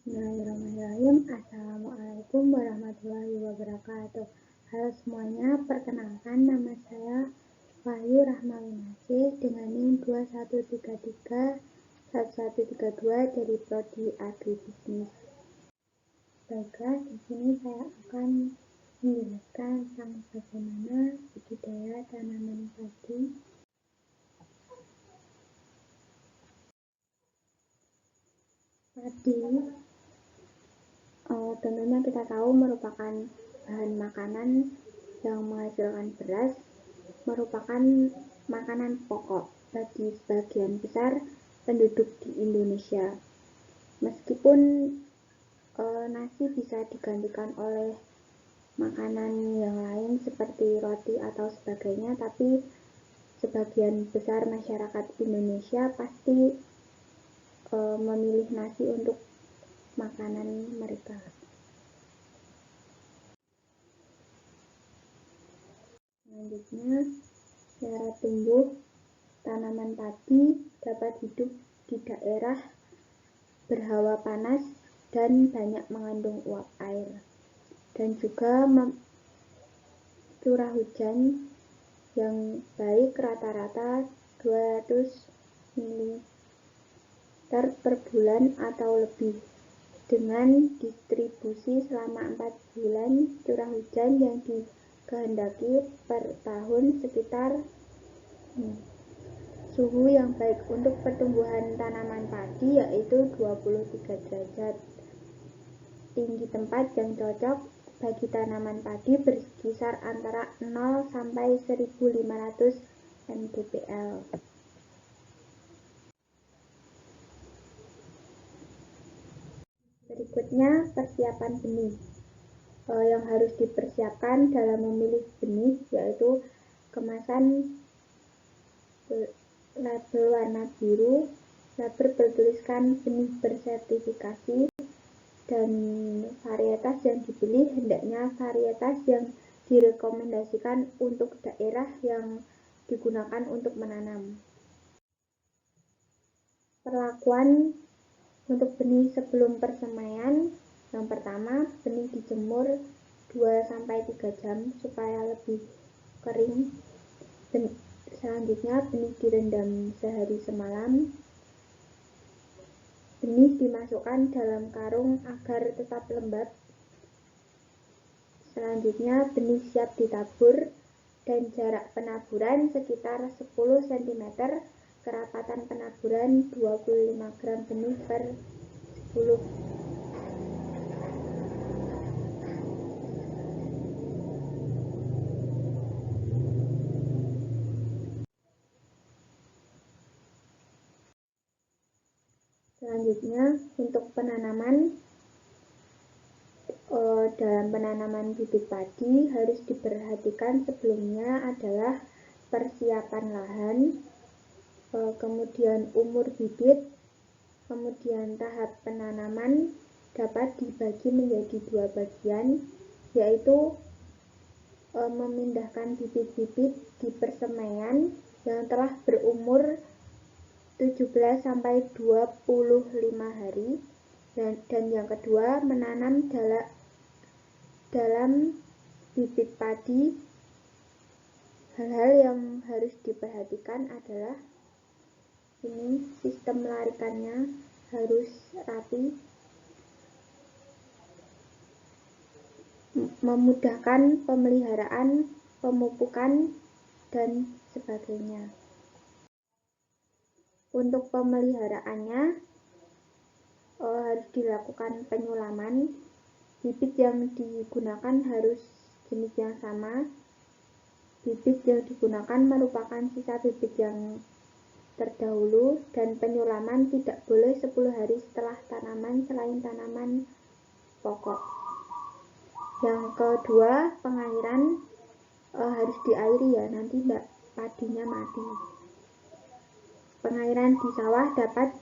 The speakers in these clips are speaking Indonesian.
Bismillahirrahmanirrahim. Assalamualaikum warahmatullahi wabarakatuh. Halo semuanya, perkenalkan nama saya Wahyu Rahmawinasih dengan NIM 21331132 dari Prodi Agribisnis. Baiklah, di sini saya akan menjelaskan tentang bagaimana budidaya tanaman padi. Padi tentunya kita tahu merupakan bahan makanan yang menghasilkan beras, merupakan makanan pokok bagi sebagian besar penduduk di Indonesia. Meskipun nasi bisa digantikan oleh makanan yang lain seperti roti atau sebagainya, tapi sebagian besar masyarakat Indonesia pasti memilih nasi untuk makanan mereka. Selanjutnya, cara tumbuh tanaman padi dapat hidup di daerah berhawa panas dan banyak mengandung uap air, dan juga curah hujan yang baik rata-rata 200 mm per bulan atau lebih, dengan distribusi selama 4 bulan curah hujan yang dikehendaki per tahun sekitar suhu yang baik untuk pertumbuhan tanaman padi yaitu 23 derajat. Tinggi tempat yang cocok bagi tanaman padi berkisar antara 0 sampai 1500 mdpl. Berikutnya, persiapan benih. Yang harus dipersiapkan dalam memilih benih yaitu kemasan label warna biru, label bertuliskan benih bersertifikasi, dan varietas yang dibeli hendaknya varietas yang direkomendasikan untuk daerah yang digunakan untuk menanam. Perlakuan untuk benih sebelum persemaian. Yang pertama, benih dijemur 2-3 jam supaya lebih kering. Selanjutnya, benih direndam sehari semalam. Benih dimasukkan dalam karung agar tetap lembab. Selanjutnya, benih siap ditabur dan jarak penaburan sekitar 10 cm. Kerapatan penaburan 25 gram benih per 10. Selanjutnya, untuk penanaman, dalam penanaman bibit padi harus diperhatikan sebelumnya adalah persiapan lahan, kemudian umur bibit, kemudian tahap penanaman dapat dibagi menjadi 2 bagian, yaitu memindahkan bibit-bibit di persemaian yang telah berumur 17-25 hari, dan yang kedua menanam dalam bibit padi. Hal-hal yang harus diperhatikan adalah sistem melarikannya harus rapi, memudahkan pemeliharaan, pemupukan, dan sebagainya. Untuk pemeliharaannya harus dilakukan penyulaman. Bibit yang digunakan harus jenis yang sama. Bibit yang digunakan merupakan sisa bibit yang terdahulu, dan penyulaman tidak boleh 10 hari setelah tanaman selain tanaman pokok. Yang kedua, pengairan harus diairi ya, nanti padinya mati. Pengairan di sawah dapat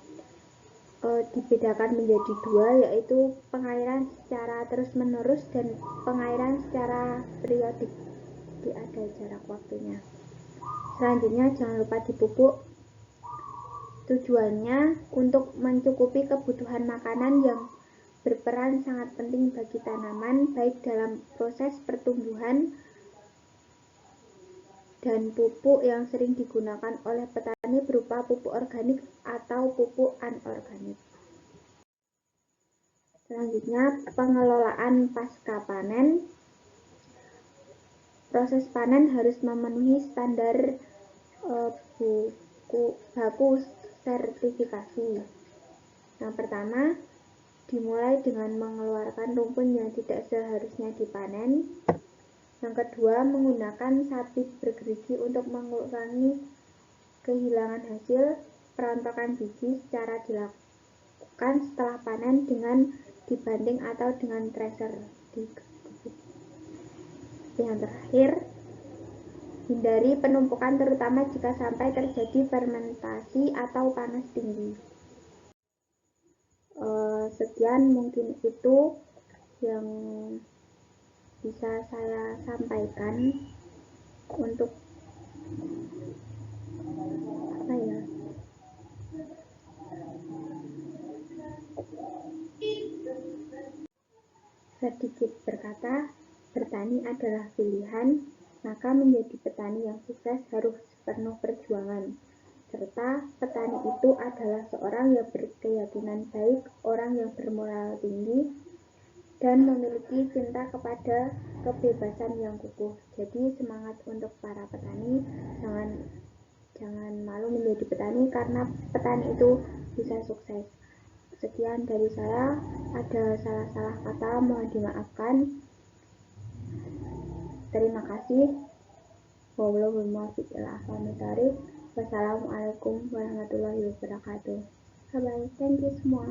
dibedakan menjadi 2, yaitu pengairan secara terus-menerus dan pengairan secara periodik. Jadi ada jarak waktunya. Selanjutnya, jangan lupa dipupuk. Tujuannya untuk mencukupi kebutuhan makanan yang berperan sangat penting bagi tanaman, baik dalam proses pertumbuhan dan pupuk yang sering digunakan oleh petani berupa pupuk organik atau pupuk anorganik. Selanjutnya, pengelolaan pasca panen. Proses panen harus memenuhi standar baku sertifikasi. Yang pertama, dimulai dengan mengeluarkan rumpun yang tidak seharusnya dipanen. Yang kedua, menggunakan sabit bergerigi untuk mengurangi kehilangan hasil. Perontokan biji secara dilakukan setelah panen dengan dibanting atau dengan thresher. Yang terakhir, hindari penumpukan terutama jika sampai terjadi fermentasi atau panas tinggi. Sekian mungkin itu yang bisa saya sampaikan untuk sedikit berkata, bertani adalah pilihan, maka menjadi petani yang sukses harus penuh perjuangan. Serta petani itu adalah seorang yang berkeyakinan baik, orang yang bermoral tinggi, dan memiliki cinta kepada kebebasan yang kukuh. Jadi semangat untuk para petani, jangan malu menjadi petani karena petani itu bisa sukses. Sekian dari saya, ada salah-salah kata mohon dimaafkan. Terima kasih. Wassalamualaikum warahmatullahi wabarakatuh. Bye bye. Thank you semua.